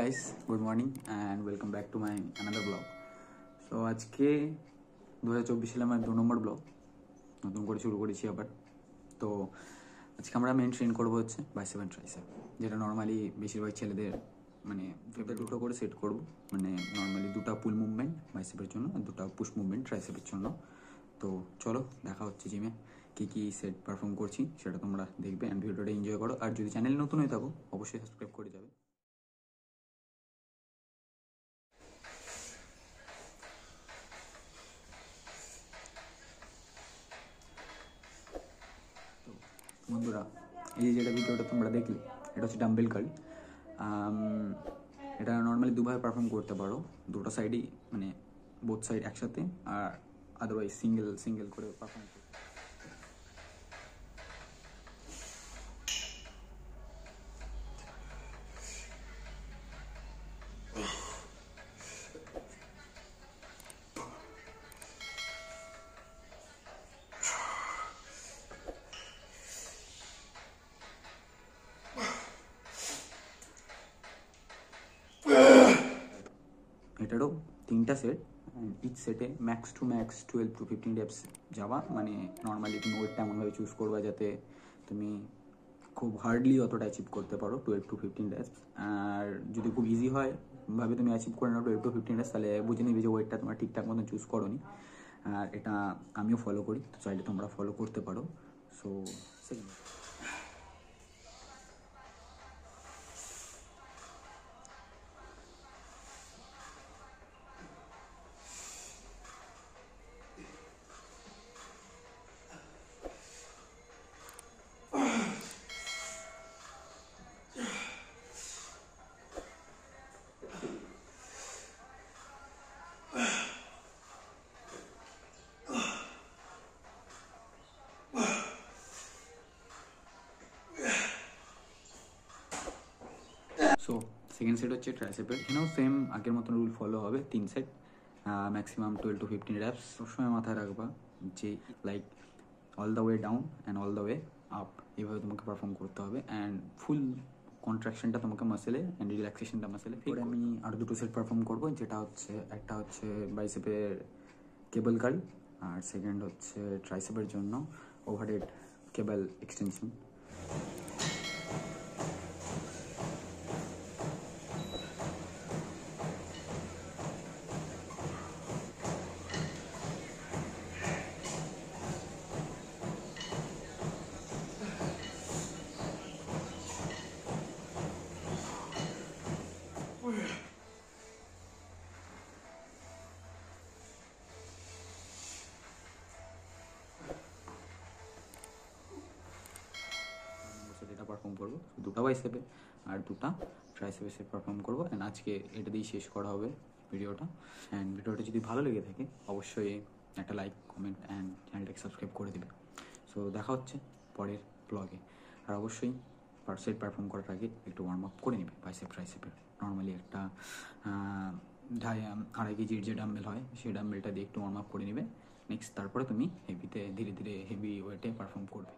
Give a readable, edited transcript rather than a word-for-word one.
guys, good morning and welcome back to my another vlog. So আজকে 2024 সালে আমার 2 নম্বর blog নতুন করে শুরু করেছি আবার। তো আজকে আমরা মেন ট্রেন করবো হচ্ছে বাইসেপ এন্ড ট্রাইসেপ, যেটা নর্মালি বেশিরভাগ ছেলেদের মানে দুটো করে সেট করব, মানে নর্মালি দুটো পুল মুভমেন্ট বাইসেপের জন্য আর দুটো পুশ মুভমেন্ট ট্রাইসেপের জন্য। তো চলো দেখা হচ্ছে জিমে কী সেট পারফর্ম করছি সেটা তোমরা দেখবে অ্যান্ড ভিডিওটা এনজয় করো। আর যদি চ্যানেল নতুন হয়ে থাকো অবশ্যই সাবস্ক্রাইব করে যাবে। বন্ধুরা, এই যেটা ভিডিওটা তোমরা দেখলে এটা হচ্ছে ডাম্বেল কার্ল। এটা নর্মালি দুভাবে পারফর্ম করতে পারো, দুটো সাইডেই, মানে বোথ সাইড একসাথে, আর আদারওয়াইজ সিঙ্গেল করে পারফর্ম করতে। এটারও 3টা সেট, ইচ সেটে max two max 12 to 15 reps যাওয়া। মানে নর্মালি তুমি ওয়েটটা এমনভাবে চুজ করবা যাতে তুমি খুব হার্ডলি অতটা অ্যাচিভ করতে পারো 12 to 15 reps। আর যদি খুব ইজি হয় ভাবে তুমি অ্যাচিভ করে নাও 12 to 15 reps, তাহলে বুঝে নিবি যে ওয়েটটা তোমার ঠিকঠাক মতন চুজ করোনি। আর এটা আমিও ফলো করি, তো চাইলে তোমরা ফলো করতে পারো। সো সেকেন্ড সেট হচ্ছে ট্রাইসেপের। এখানেও সেম আগের মতন রুল ফলো হবে, 3 সেট, ম্যাক্সিমাম 12 to 15 reps। সবসময় মাথায় রাখবা যে like all the way down and all the way up, এইভাবে তোমাকে পারফর্ম করতে হবে। অ্যান্ড ফুল কন্ট্রাকশনটা তোমাকে মাসেলে অ্যান্ড রিল্যাক্সেশনটা মাসেলে। এরপরে আমি আর দুটো সেট পারফর্ম করবো, যেটা হচ্ছে একটা হচ্ছে বাইসেপের কেবল কার্ল, আর সেকেন্ড হচ্ছে ট্রাইসেপের জন্য ওভারহেড কেবল এক্সটেনশন। এটা পারফর্ম করবো দুটো বাইসেপে আর দুটো ট্রাইসেপে সেট পারফর্ম করবো। অ্যান্ড আজকে এটা দিয়েই শেষ করা হবে ভিডিওটা। অ্যান্ড ভিডিওটা যদি ভালো লেগে থাকে অবশ্যই একটা লাইক, কমেন্ট অ্যান্ড চ্যানেলটাকে সাবস্ক্রাইব করে দেবে। সো দেখা হচ্ছে পরের ব্লগে। আর অবশ্যই সেট পারফর্ম করার আগে একটু ওয়ার্ম আপ করে নেবে বাইসেপ ট্রাইসেপের। নর্মালি একটা 2.5 কেজির যে ডাম্বেল হয় সেই ডাম্বেলটা দিয়ে একটু ওয়ার্ম আপ করে নেবে। নেক্সট তারপরে তুমি ধীরে ধীরে হেভি ওয়েটে পারফর্ম করবে।